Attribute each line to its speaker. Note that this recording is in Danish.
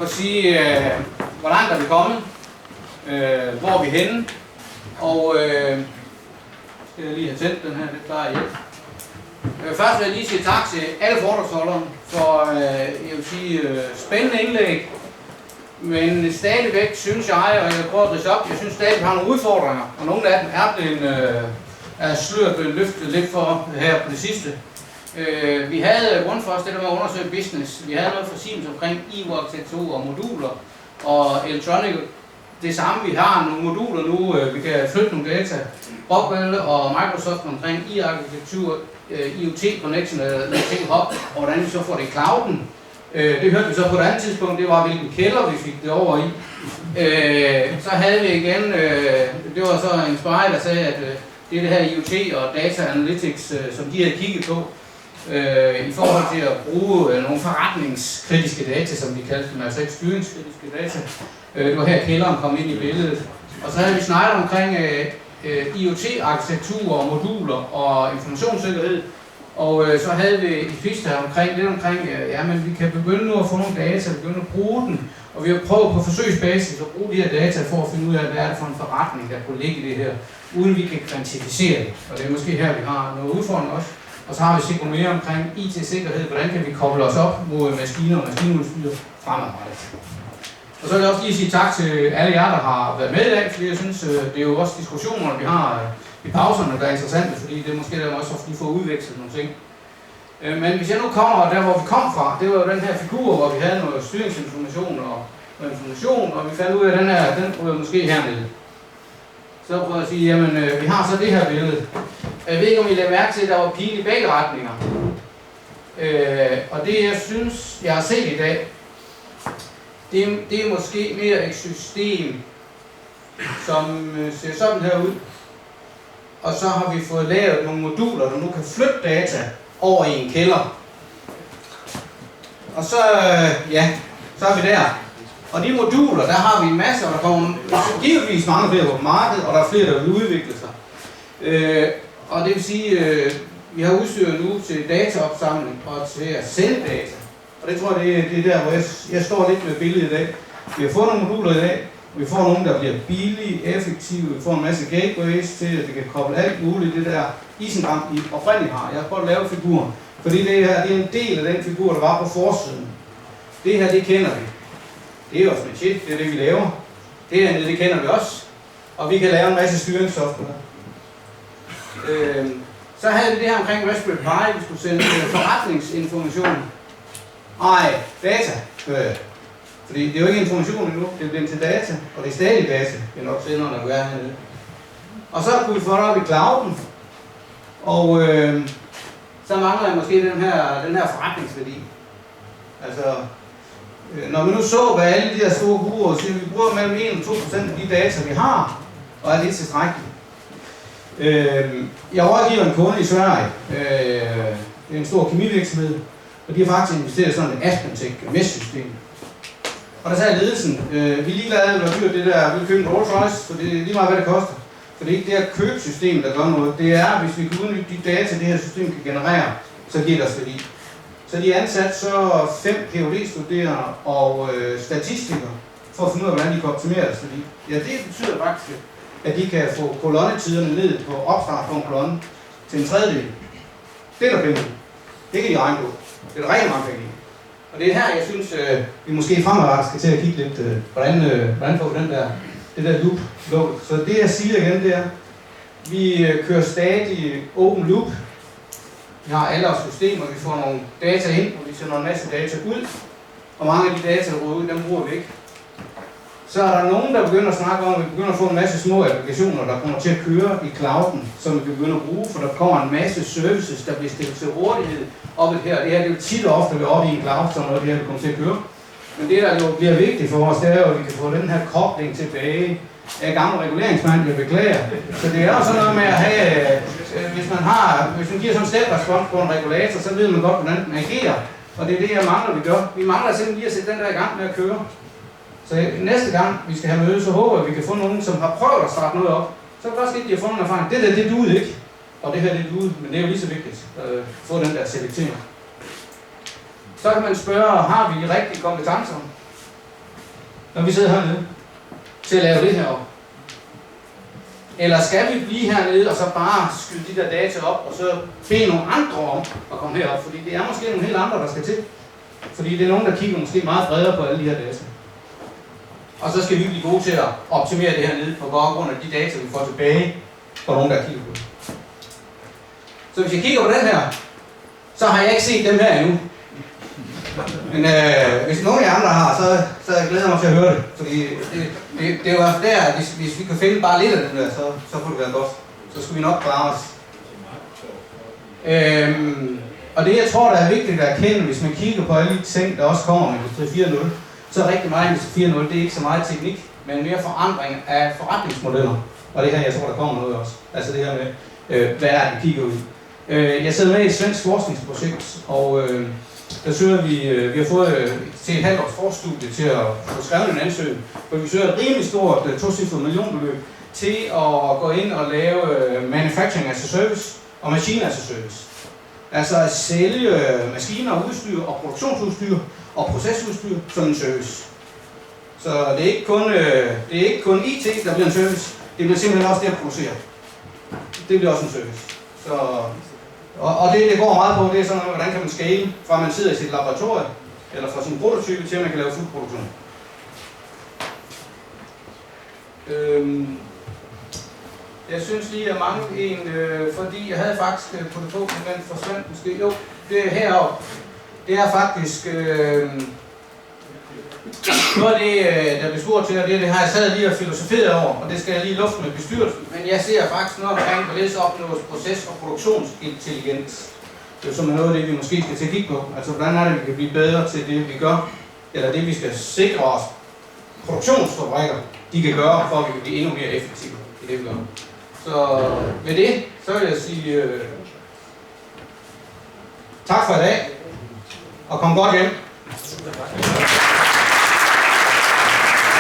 Speaker 1: at sige, hvor langt er vi kommet, hvor er vi henne, og skal jeg lige have tændt den her, det plejer jeg. Først vil jeg lige sige tak til alle foredragsholdere for, jeg vil sige, spændende indlæg, men stadigvæk synes jeg, og jeg prøver at ridse op, jeg synes stadig, vi har nogle udfordringer, og nogle af dem er sløret blevet løftet lidt for her på det sidste. Vi havde Grundfos, det der med at undersøge business. Vi havde noget for Siemens omkring EU-arkitektur og moduler og Electronic. Det samme, vi har nogle moduler nu, vi kan flytte nogle data. Rockwell og Microsoft omkring e-arkitektur, IoT Connection, IoT Hub, og hvordan vi så får det i clouden. Det hørte vi så på et andet tidspunkt, det var hvilken kælder vi fik det over i. Så havde vi igen, det var så en spejl, der sagde, at det her IoT og Data Analytics, som de havde kigget på, i forhold til at bruge nogle forretningskritiske data, som de kaldte dem, altså ikke styringskritiske data. Det var her kælderen kom ind i billedet. Og så havde vi snakket omkring IoT-arkitektur og moduler og informationssikkerhed. Og så havde vi et fister omkring, men vi kan begynde nu at få nogle data, begynde at bruge den. Og vi har prøvet på forsøgsbasis at bruge de her data for at finde ud af, hvad er det for en forretning, der kunne ligge i det her, uden vi kan kvantificere det. Og det er måske her, vi har noget udfordring også. Og så har vi sikkert mere omkring IT-sikkerhed, hvordan kan vi koble os op mod maskiner og maskinudstyr fremadrettet. Og så vil jeg også lige sige tak til alle jer, der har været med i dag, fordi jeg synes, det er jo også diskussioner, vi har i pauserne, der er interessante, fordi det er måske der også lige får udvekslet nogle ting. Men hvis jeg nu kommer der, hvor vi kom fra, det var jo den her figur, hvor vi havde noget styringsinformation og information, og vi fandt ud af, at den her, den prøver måske hernede. Så prøver jeg at sige, jamen vi har så det her billede. Jeg ved ikke, om I lader mærke til, at der var pile i begge retninger. Og det, jeg synes, jeg har set i dag, det er måske mere et system, som ser sådan her ud. Og så har vi fået lavet nogle moduler, der nu kan flytte data over i en kælder. Og så, så er vi der. Og de moduler, der har vi en masse, og der kommer givetvis mange flere på markedet, og der er flere, der vil udvikle sig. Og det vil sige, vi har udstyr nu til dataopsamling og til at sende data. Og det tror jeg, det er der, hvor jeg står lidt med billedet i dag. Vi har fået nogle moduler i dag. Vi får nogle, der bliver billige, effektive. Vi får en masse gateways til, at det kan koble alt muligt. Det der isenkram, I oprindeligt har. Jeg har prøvet at lave figuren. Fordi det her, det er en del af den figur, der var på forsiden. Det her, det kender vi. Det er jo Smedshit, det er det, vi laver. Det hernede, det kender vi også. Og vi kan lave en masse styringssoftware. Så havde vi det her omkring Raspberry Pi, vi skulle sende forretningsinformation. Nej, data. Fordi det er jo ikke information endnu, det bliver til data, og det er stadig data, det er nok senderne, der er hernede. Og så kunne vi få det op i clouden, og så mangler jeg måske den her forretningsværdi. Altså, når vi nu så, hvad alle de her store guruer siger, vi bruger mellem 1 og 2% af de data, vi har, og er det tilstrækkeligt. Jeg rådgiver en kunde i Sverige, det er en stor kemivirksomhed, og de har faktisk investeret i sådan et AspenTech MES-system. Og der sagde ledelsen, vi er ligeglade, hvor dyrt det der, vi vil købe en Rolls Royce, for det er lige meget, hvad det koster. For det er ikke det her købsystem, der gør noget. Det er, hvis vi kan udnytte de data, det her system kan generere, så giver det os værdi. Så de er ansat så 5 PhD-studerende og statistikere, for at finde ud af, hvordan de kan optimere deres værdi. Ja, det betyder faktisk, at de kan få kolonnetiderne ned på opstart på en kolonne til en tredjedel. Det er der penge. Det kan de regne på. Det er der rigtig mange penge i. Og det er her, jeg synes, vi måske fremadrettet skal til at kigge lidt, hvordan får vi det der loop lukket. Så det jeg siger igen, det er, vi kører stadig open loop. Vi har alle vores systemer, vi får nogle data ind, og vi sender en masse data ud. Og mange af de data, der ryger ud, dem bruger vi ikke. Så er der nogen, der begynder at snakke om, at vi begynder at få en masse små applikationer, der kommer til at køre i clouden, som vi begynder at bruge, for der kommer en masse services, der bliver stillet til rådighed op i her. Det her det er jo tit og ofte ved oppe i en cloud, så noget det her kommer til at køre. Men det, der jo bliver vigtigt for os, det er jo, at vi kan få den her kobling tilbage af gamle reguleringsmand, jeg beklager. Så det er jo sådan noget med at have, hvis man giver sådan en step-respons på en regulator, så ved man godt, hvordan den agerer. Og det er det, jeg mangler, vi gør. Vi mangler simpelthen lige at sætte den der i gang med at køre. Så næste gang vi skal have møde, så håber jeg, at vi kan få nogen, som har prøvet at starte noget op. Så er det faktisk ikke, at de har fundet en erfaring. Det der, det duede ikke. Og det her, det duede. Men det er jo lige så vigtigt at få den der selektering. Så kan man spørge, har vi de rigtige kompetencer? når vi sidder hernede, til at lave det her op? Eller skal vi blive hernede og så bare skyde de der data op, og så bede nogle andre om at komme herop? Fordi det er måske nogle helt andre, der skal til. Fordi det er nogen, der kigger måske meget bredere på alle de her data. Og så skal vi blive gode til at optimere det hernede på baggrund af de data, vi får tilbage fra nogen, der kigger på det. Så hvis jeg kigger på den her, så har jeg ikke set dem her endnu. Men hvis nogen af jer andre har, så glæder jeg mig til at høre det. Fordi det er jo der, at hvis vi kan finde bare lidt af dem der, så kunne det være godt. Så skulle vi nok klare os. Og det jeg tror, der er vigtigt at erkende, hvis man kigger på alle de ting, der også kommer med Industri 4.0, så er rigtig meget Industri 4.0, det er ikke så meget teknik, men mere forandring af forretningsmodeller. Og det her, jeg tror, der kommer noget også. Altså det her med, hvad er det, vi kigger ud. Jeg sidder med i et svensk forskningsprojekt, og der søger vi har fået til et halvt års forstudie til at få skrevet en ansøgning, hvor vi søger et rimelig stort tocifret millionbeløb til at gå ind og lave manufacturing as a service og machine as a service. Altså at sælge maskiner og udstyr og produktionsudstyr og procesudstyr som en service. Så det er ikke kun IT, der bliver en service, det bliver simpelthen også det at producere. Det bliver også en service. Så, og det går meget på, det er sådan noget, hvordan kan man scale fra man sidder i sit laboratorium, eller fra sin prototype til at man kan lave fuld produktion. Jeg synes lige, at mange en, fordi jeg havde faktisk på det på, men forsvandt måske. Jo, det er heroppe. Det er faktisk noget af det, der blev spurgt til, og det har jeg sad lige og filosoferet over, og det skal jeg lige lufte med bestyrelsen. Men jeg ser faktisk noget omkring, hvordan så opnås proces- og produktionsintelligens. Det er som noget af det, vi måske skal til at kigge på. Altså, hvordan er det, vi kan blive bedre til det, vi gør, eller det, vi skal sikre os produktionsfabrikker, de kan gøre, for at vi kan blive endnu mere effektive i det, vi gør. Så med det, så vil jeg sige tak for i dag, og kom godt hjem.